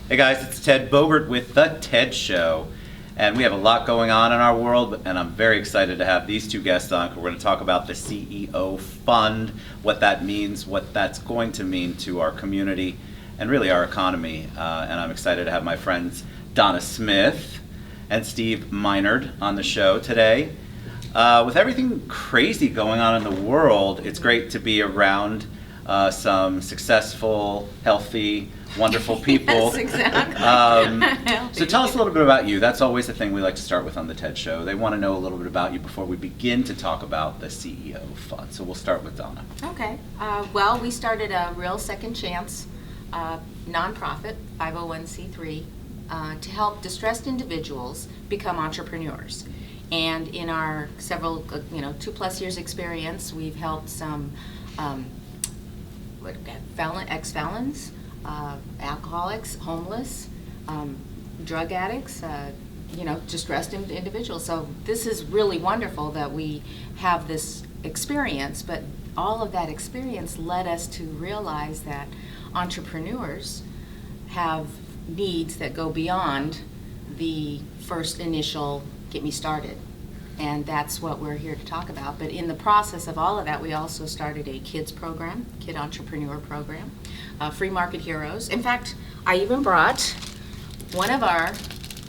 Hey guys, it's Ted Bogert with The TED Show. And we have a lot going on in our world, and I'm very excited to have these two guests on. We're going to talk about the CEO Fund, what that means, what that's going to mean to our community, and really our economy. And I'm excited to have my friends Donna Smith and Steve Meinard on the show today. With everything crazy going on in the world, it's great to be around some successful, healthy, wonderful people. Yes, exactly. So tell us a little bit about you. That's always the thing we like to start with on the TED Show. They want to know a little bit about you before we begin to talk about the CEO Fund. So we'll start with Donna. Okay. Well, we started a Real Second Chance nonprofit, 501c3, to help distressed individuals become entrepreneurs. And in our several, 2+ years experience, we've helped some ex-felons, alcoholics, homeless, drug addicts, distressed individuals. So this is really wonderful that we have this experience, but all of that experience led us to realize that entrepreneurs have needs that go beyond the first initial get me started. And that's what we're here to talk about. But in the process of all of that, we also started a kids program, kid entrepreneur program, Free Market Heroes. In fact, I even brought one of our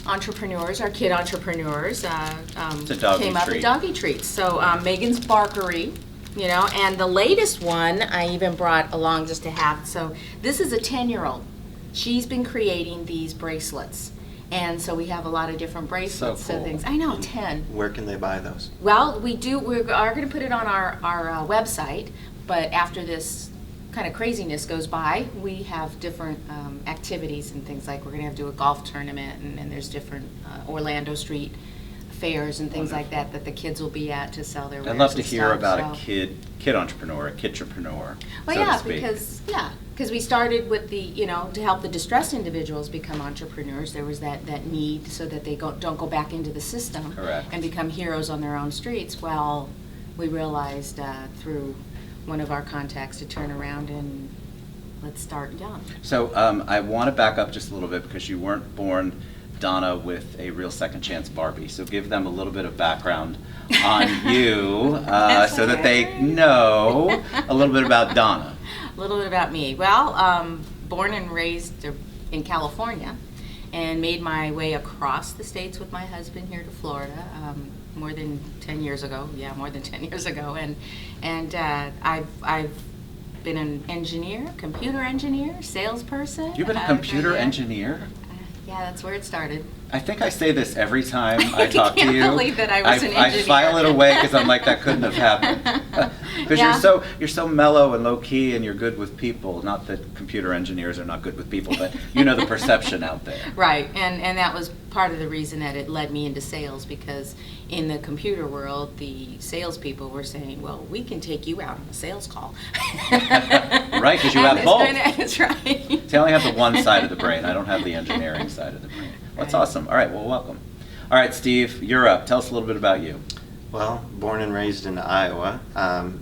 entrepreneurs, our kid entrepreneurs, came up with doggy treats. So Megan's Barkery, and the latest one I even brought along just to have. So this is a 10-year-old. She's been creating these bracelets. And so we have a lot of different bracelets So cool. and things. I know, 10. Where can they buy those? Well, we are going to put it on our website, but after this kind of craziness goes by, we have different activities and things like we're going to do a golf tournament, and there's different Orlando Street fairs and things like that the kids will be at to sell their wares. I'd love to and hear stuff, about so. a kid entrepreneur, a kidtrepreneur, Well, so yeah, to speak. because we started with the, to help the distressed individuals become entrepreneurs. There was that need so that they don't go back into the system. Correct. And become heroes on their own streets. Well, we realized through one of our contacts to turn around and let's start young. So I want to back up just a little bit because you weren't born, Donna, with a Real Second Chance Barbie. So give them a little bit of background on you so that they know a little bit about Donna. A little bit about me. Well, born and raised in California and made my way across the states with my husband here to Florida more than 10 years ago. Yeah, more than 10 years ago. And I've been an engineer, computer engineer, salesperson. You've been a computer engineer? Yeah, that's where it started. I think I say this every time I talk to you. I can't believe that I was an engineer. I file it away because I'm like, that couldn't have happened. Because Yeah. you're so mellow and low key and you're good with people. Not that computer engineers are not good with people, but the perception out there. Right, and that was part of the reason that it led me into sales, because in the computer world, the salespeople were saying, well, we can take you out on a sales call. Right, because you have both. That's right. See, I only have the one side of the brain. I don't have the engineering side of the brain. Well, that's Right. awesome. All right, well, welcome. All right, Steve, you're up. Tell us a little bit about you. Well, born and raised in Iowa.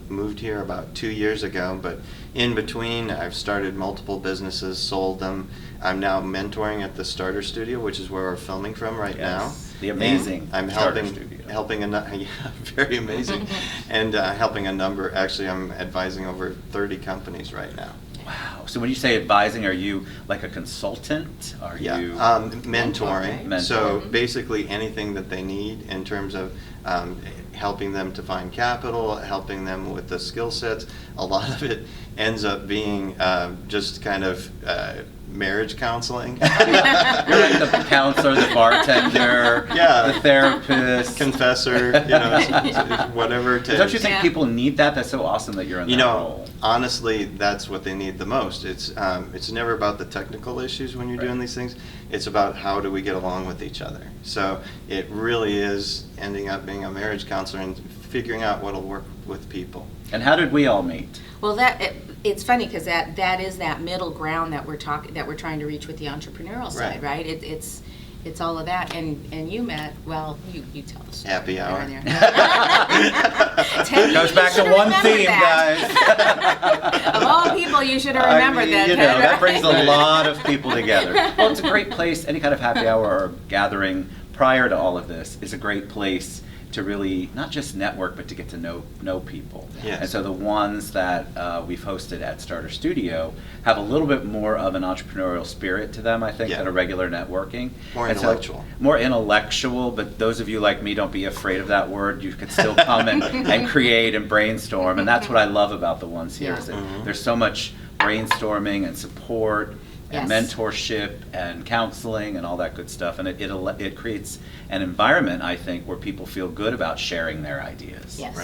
Moved here about 2 years ago, but in between, I've started multiple businesses, sold them. I'm now mentoring at the Starter Studio, which is where we're filming from right now. The amazing And I'm Starter Studio. yeah, very amazing, and helping a number. Actually, I'm advising over 30 companies right now. Wow. So when you say advising, are you like a consultant? Are Yeah, you mentoring. Mentor. So basically anything that they need in terms of helping them to find capital, helping them with the skill sets. A lot of it ends up being just kind of marriage counseling. You're like the counselor, the bartender, Yeah. the therapist. Confessor, whatever it takes. Don't you think Yeah. people need that? That's so awesome that you're in that role. Honestly, that's what they need the most. It's never about the technical issues when you're Right. doing these things. It's about how do we get along with each other. So it really is ending up being a marriage counselor and figuring out what'll work with people. And how did we all meet? Well, it's funny because that is that middle ground that we're trying to reach with the entrepreneurial side, right? It's all of that, and you met. Well, you tell us. Happy hour. Ted, Goes you back to should one remember theme, that. guys. Of all people people you should have remembered that. You know, that brings a right? lot of people together. Well, it's a great place. Any kind of happy hour or gathering prior to all of this is a great place to really not just network, but to get to know people. Yes. And so the ones that we've hosted at Starter Studio have a little bit more of an entrepreneurial spirit to them, I think, Yeah. than a regular networking. More And so- intellectual. more intellectual, but those of you like me, don't be afraid of that word. You could still come and create and brainstorm, and that's what I love about the ones here. Yeah. Is that Mhm. there's so much brainstorming and support and Yes. mentorship and counseling and all that good stuff, and it creates an environment, I think, where people feel good about sharing their ideas. Yes.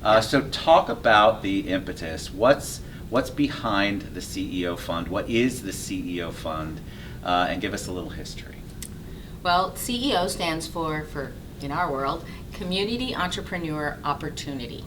Right. So talk about the impetus. What's behind the CEO Fund? What is the CEO Fund? And give us a little history. Well, CEO stands for, in our world, Community Entrepreneur Opportunity.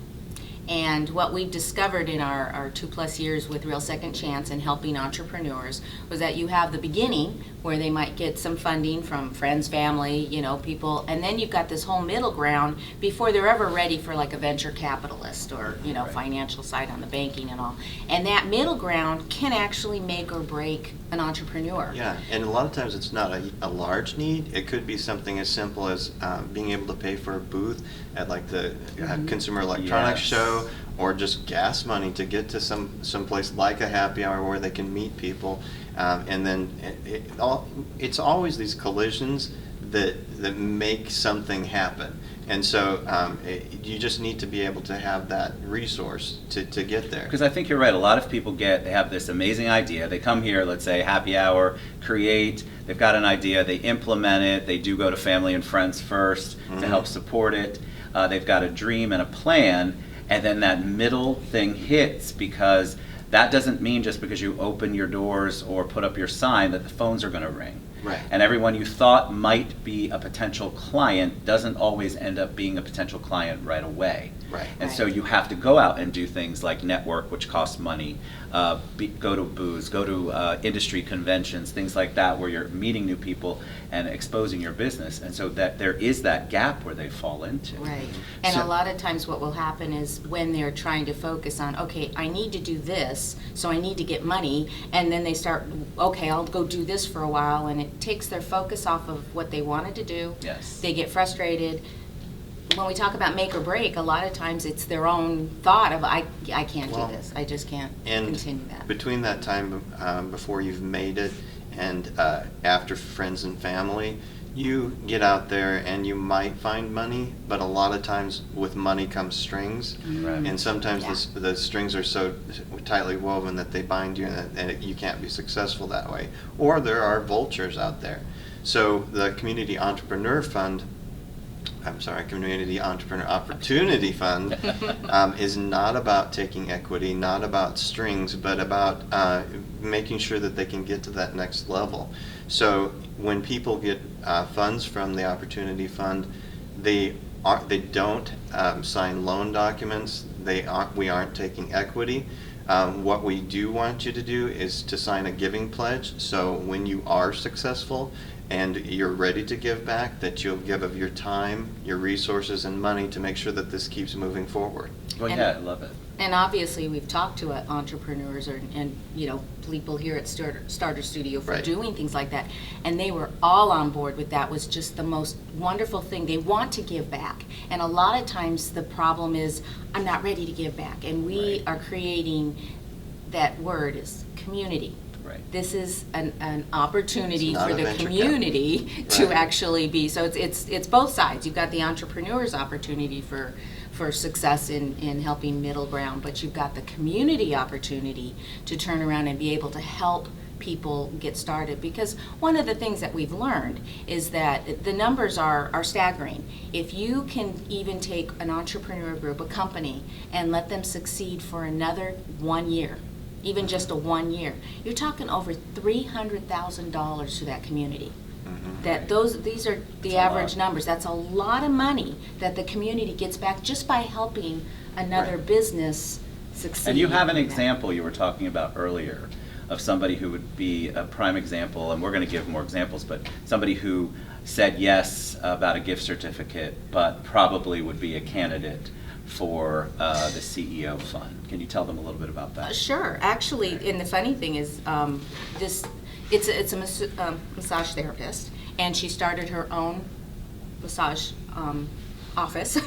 And what we've discovered in our 2+ years with Real Second Chance and helping entrepreneurs was that you have the beginning where they might get some funding from friends, family, people, and then you've got this whole middle ground before they're ever ready for like a venture capitalist or, Right. financial side on the banking and all. And that middle ground can actually make or break an entrepreneur. Yeah, and a lot of times it's not a large need. It could be something as simple as being able to pay for a booth at like the Consumer Electronics Yes. Show, or just gas money to get to some place like a happy hour where they can meet people. And then it's always these collisions that make something happen. And so you just need to be able to have that resource to get there. Because I think you're right. A lot of people they have this amazing idea. They come here, let's say happy hour, create. They've got an idea. They implement it. They do go to family and friends first to help support it. They've got a dream and a plan, and then that middle thing hits, because that doesn't mean just because you open your doors or put up your sign that the phones are going to ring. Right. And everyone you thought might be a potential client doesn't always end up being a potential client right away. Right. And so Right. you have to go out and do things like network, which costs money, go to booths, go to industry conventions, things like that, where you're meeting new people and exposing your business. And so that there is that gap where they fall into. Right. And So- a lot of times what will happen is when they're trying to focus on, okay, I need to do this, so I need to get money, and then they start, okay, I'll go do this for a while, and it takes their focus off of what they wanted to do. Yes. They get frustrated. When we talk about make or break, a lot of times it's their own thought of, I can't Well, do this, I just can't And continue that. between that time before you've made it and after friends and family, you get out there and you might find money, but a lot of times with money comes strings. Right. And sometimes Yeah. the strings are so tightly woven that they bind you, and you can't be successful that way. Or there are vultures out there. So the Community Entrepreneur Fund, Community Entrepreneur Opportunity Fund is not about taking equity, not about strings, but about making sure that they can get to that next level. So when people get funds from the Opportunity Fund, they don't sign loan documents. We aren't taking equity. What we do want you to do is to sign a giving pledge. So when you are successful and you're ready to give back, that you'll give of your time, your resources, and money to make sure that this keeps moving forward. Well, And- yeah, I love it. And obviously, we've talked to entrepreneurs and people here at Starter Studio for Right. doing things like that, and they were all on board with that. Was just the most wonderful thing. They want to give back, and a lot of times the problem is, I'm not ready to give back, and we Right. are creating, that word is community. Right. This is an opportunity It's not for a the venture community to Right. actually be, so it's both sides. You've got the entrepreneur's opportunity for success in helping middle ground, but you've got the community opportunity to turn around and be able to help people get started. Because one of the things that we've learned is that the numbers are staggering. If you can even take an entrepreneur group, a company, and let them succeed for another 1 year, even just a 1 year, you're talking over $300,000 to that community. These are the That's a average lot. numbers. That's a lot of money that the community gets back just by helping another Right. business succeed. And you have an in that. example you were talking about earlier of somebody who would be a prime example, and we're going to give more examples, but somebody who said yes about a gift certificate, but probably would be a candidate for the CEO Fund. Can you tell them a little bit about that? Sure. Actually, and the funny thing is, it's a massage therapist, and she started her own massage office,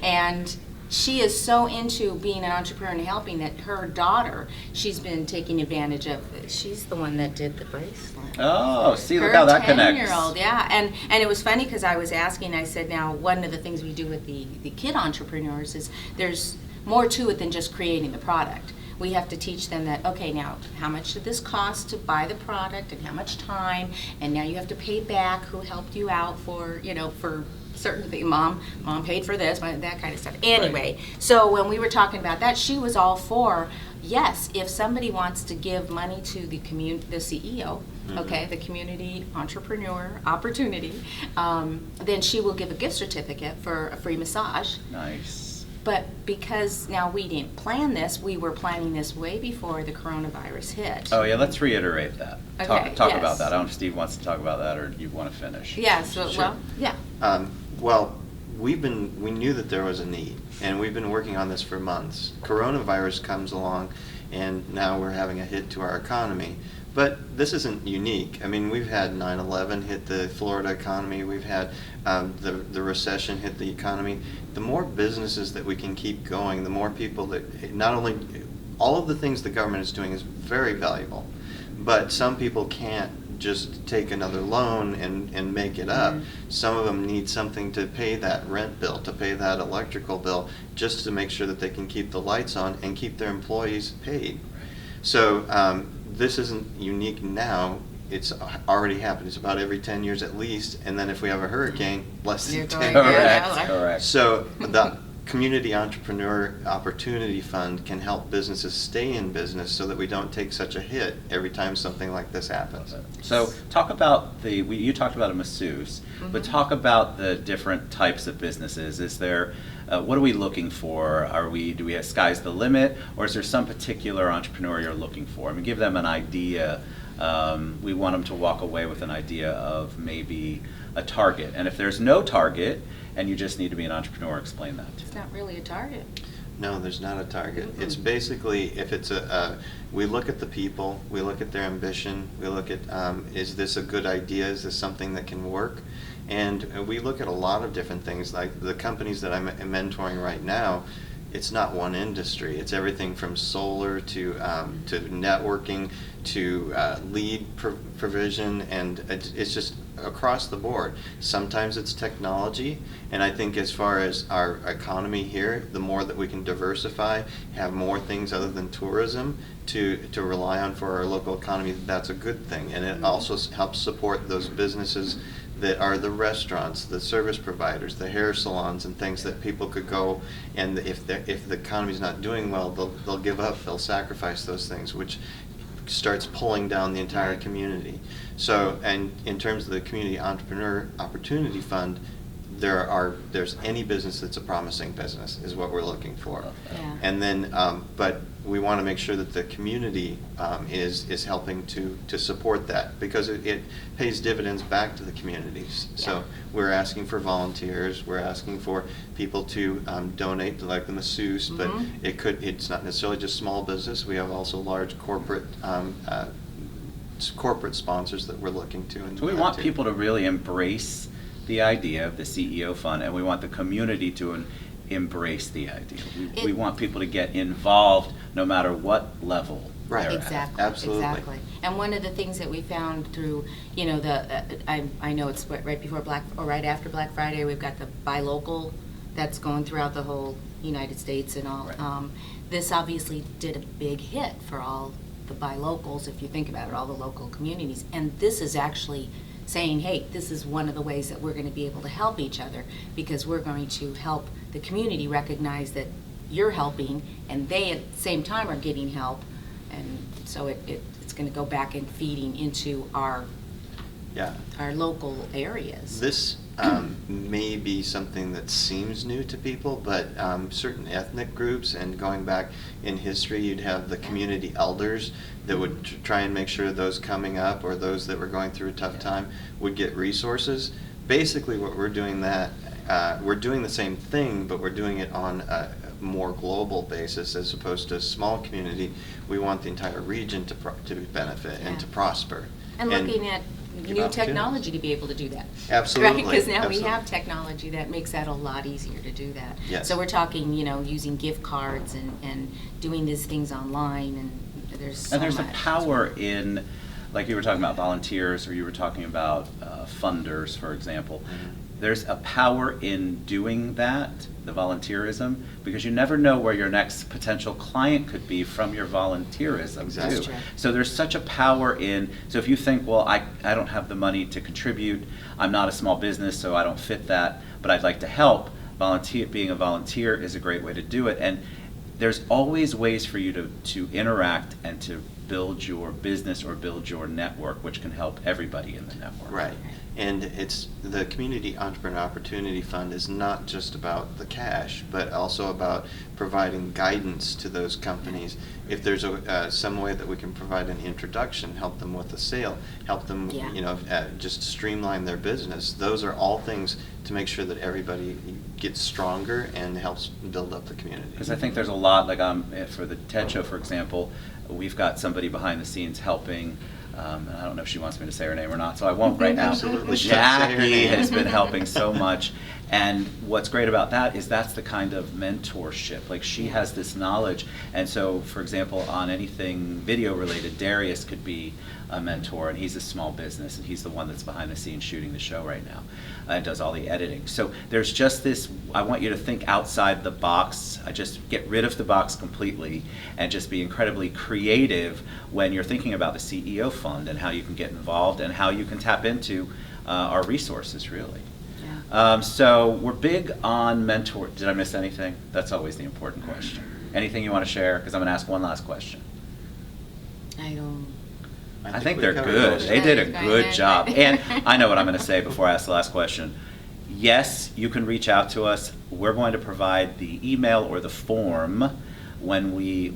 and she is so into being an entrepreneur and helping that her daughter, she's been taking advantage of. She's the one that did the bracelet. Oh, see, look Her how that connects. 10-year-old, yeah. And it was funny because I was asking, I said, now, one of the things we do with the kid entrepreneurs is there's more to it than just creating the product. We have to teach them that, okay, now, how much did this cost to buy the product and how much time? And now you have to pay back who helped you out for, for certain things. Mom paid for this, that kind of stuff. Anyway, so when we were talking about that, she was all for, yes, if somebody wants to give money to the CEO, okay, the community entrepreneur opportunity, then she will give a gift certificate for a free massage. Nice. But because now we didn't plan this, we were planning this way before the coronavirus hit. Oh, yeah, let's reiterate that. Okay, Talk yes. about that. I don't know if Steve wants to talk about that or you want to finish. Yeah, so, Sure. well, yeah. Well, we knew that there was a need, and we've been working on this for months. Coronavirus comes along, and now we're having a hit to our economy. But this isn't unique. I mean, we've had 9/11 hit the Florida economy. We've had the recession hit the economy. The more businesses that we can keep going, the more people that not only all of the things the government is doing is very valuable, but some people can't just take another loan and make it up. Some of them need something to pay that rent bill, to pay that electrical bill, just to make sure that they can keep the lights on and keep their employees paid. So this isn't unique now. It's already happened. It's about every 10 years at least, and then if we have a hurricane, less than You're 10 going years. Correct, correct. So the Community Entrepreneur Opportunity Fund can help businesses stay in business so that we don't take such a hit every time something like this happens. So talk about you talked about a masseuse, but talk about the different types of businesses. Is there, what are we looking for? Do we have sky's the limit, or is there some particular entrepreneur you're looking for? I mean, give them an idea. We want them to walk away with an idea of maybe a target. And if there's no target and you just need to be an entrepreneur, explain that. It's not really a target. No, there's not a target. It's basically, if it's we look at the people, we look at their ambition, we look at, is this a good idea, is this something that can work? And we look at a lot of different things, like the companies that I'm mentoring right now. It's not one industry. It's everything from solar to networking to lead provision, and it's just across the board. Sometimes it's technology, and I think as far as our economy here, the more that we can diversify, have more things other than tourism to rely on for our local economy, that's a good thing. And it also helps support those businesses that are the restaurants, the service providers, the hair salons, and things that people could go, and if the economy's not doing well, they'll give up, they'll sacrifice those things, which starts pulling down the entire community. So, and in terms of the Community Entrepreneur Opportunity Fund, there's any business that's a promising business is what we're looking for. Yeah. And then, but we want to make sure that the community is helping to support that, because it pays dividends back to the communities. So we're asking for volunteers, we're asking for people to donate, like the masseuse, but it's not necessarily just small business. We have also large corporate sponsors that we're looking to. So we want people to really embrace the idea of the CEO Fund, and we want the community to embrace the idea. We want people to get involved no matter what level Right. they're at. Exactly. Absolutely. Exactly. And one of the things that we found through, I know it's right before right after Black Friday, we've got the buy local that's going throughout the whole United States and all. Right. This obviously did a big hit for all the buy locals, if you think about it, all the local communities. And this is actually saying, hey, this is one of the ways that we're going to be able to help each other, because we're going to help the community recognize that you're helping and they at the same time are getting help, and so it's going to go back and feeding into our local areas. This may be something that seems new to people, but certain ethnic groups, and going back in history, you'd have the community elders that would try and make sure those coming up or those that were going through a tough time would get resources. Basically what we're doing that we're doing the same thing, but we're doing it on a more global basis as opposed to a small community. We want the entire region to benefit and Yeah. to prosper. And looking at give new opportunities. technology to be able to do that. Absolutely, Right, because now we absolutely. have technology that makes that a lot easier to do that. Yes. So we're talking, using gift cards and doing these things online, and there's so And there's a much. power in, like you were talking about volunteers, or you were talking about funders, for example. Mhm. There's a power in doing that, the volunteerism, because you never know where your next potential client could be from your volunteerism, Exactly. too. That's true. So there's such a power in, so if you think, well, I don't have the money to contribute, I'm not a small business, so I don't fit that, but I'd like to help, being a volunteer is a great way to do it. And there's always ways for you to interact and to build your business or build your network, which can help everybody in the network. Right. And it's the Community Entrepreneur Opportunity Fund is not just about the cash, but also about providing guidance to those companies. If there's some way that we can provide an introduction, help them with a sale, help them, Yeah. just streamline their business. Those are all things to make sure that everybody gets stronger and helps build up the community. Because I think there's a lot, like for the TED Show, for example, we've got somebody behind the scenes helping. And I don't know if she wants me to say her name or not, so I won't right now. Absolutely. Say her Jackie name. has been helping so much. And what's great about that is that's the kind of mentorship. Like, she has this knowledge. And so, for example, on anything video related, Darius could be a mentor, and he's a small business, and he's the one that's behind the scenes shooting the show right now and does all the editing. So there's just this, I want you to think outside the box. I just get rid of the box completely and just be incredibly creative when you're thinking about the CEO fund and how you can get involved and how you can tap into our resources, really. Yeah. So we're big on mentor. Did I miss anything? That's always the important question. Anything you want to share? Because I'm going to ask one last question. I don't. I think we they're covered good. most. They did a Right, good right, job. right. And I know what I'm going to say before I ask the last question. Yes, you can reach out to us. We're going to provide the email or the form when we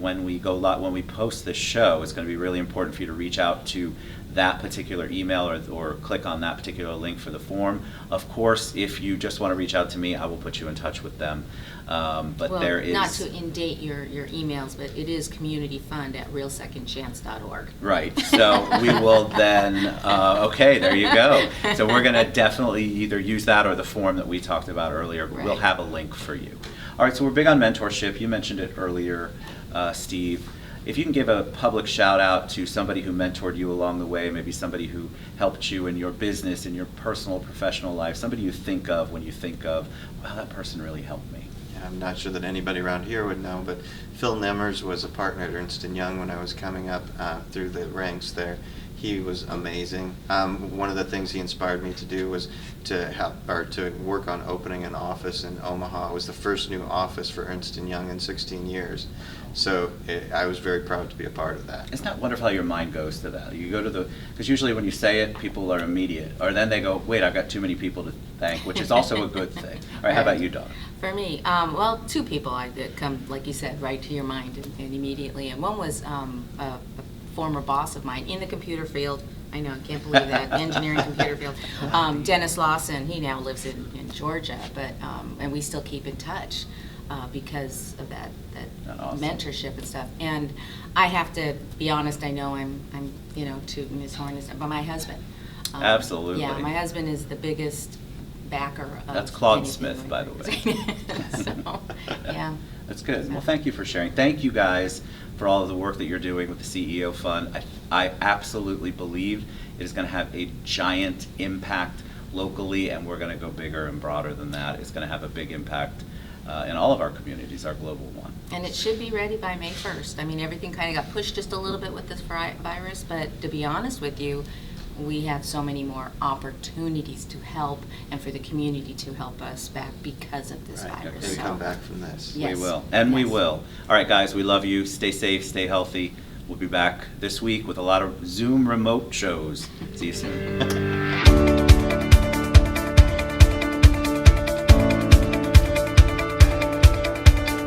post this show. It's going to be really important for you to reach out to that particular email or click on that particular link for the form. Of course, if you just want to reach out to me, I will put you in touch with them. But Well, there is not to indate your emails, but it is communityfund@realsecondchance.org. Right, so we will then, okay, there you go. So we're going to definitely either use that or the form that we talked about earlier. But we'll Right. have a link for you. All right, so we're big on mentorship. You mentioned it earlier, Steve. If you can give a public shout out to somebody who mentored you along the way, maybe somebody who helped you in your business, in your personal, professional life, somebody you think of when you think of, wow, that person really helped me. I'm not sure that anybody around here would know, but Phil Nemmers was a partner at Ernst & Young when I was coming up through the ranks there. He was amazing. One of the things he inspired me to do was to work on opening an office in Omaha. It was the first new office for Ernst & Young in 16 years. So I was very proud to be a part of that. Isn't that wonderful how your mind goes to that? You go to because usually when you say it, people are immediate, or then they go, wait, I've got too many people to thank, which is also a good thing. All right, how about you, Dawn? For me, well, two people that come, like you said, right to your mind and immediately. And one was a former boss of mine in the computer field. I know, I can't believe that, engineering computer field. Dennis Lawson, he now lives in Georgia, but and we still keep in touch because of that Awesome. mentorship and stuff. And I have to be honest, I know I'm to Ms. Horn, but my husband. Absolutely. Yeah, my husband is the biggest backer of That's Claude anything Smith, like by the that. way. So, yeah. That's good. Well, thank you for sharing. Thank you guys for all of the work that you're doing with the CEO Fund. I absolutely believe it is going to have a giant impact locally, and we're going to go bigger and broader than that. It's going to have a big impact in all of our communities, our global one. And it should be ready by May 1st. I mean, everything kind of got pushed just a little bit with this virus, but to be honest with you, we have so many more opportunities to help and for the community to help us back because of this Right, virus. and So, come back from this. Yes. We will, and we Yes. will. All right, guys, we love you. Stay safe, stay healthy. We'll be back this week with a lot of Zoom remote shows. See you soon.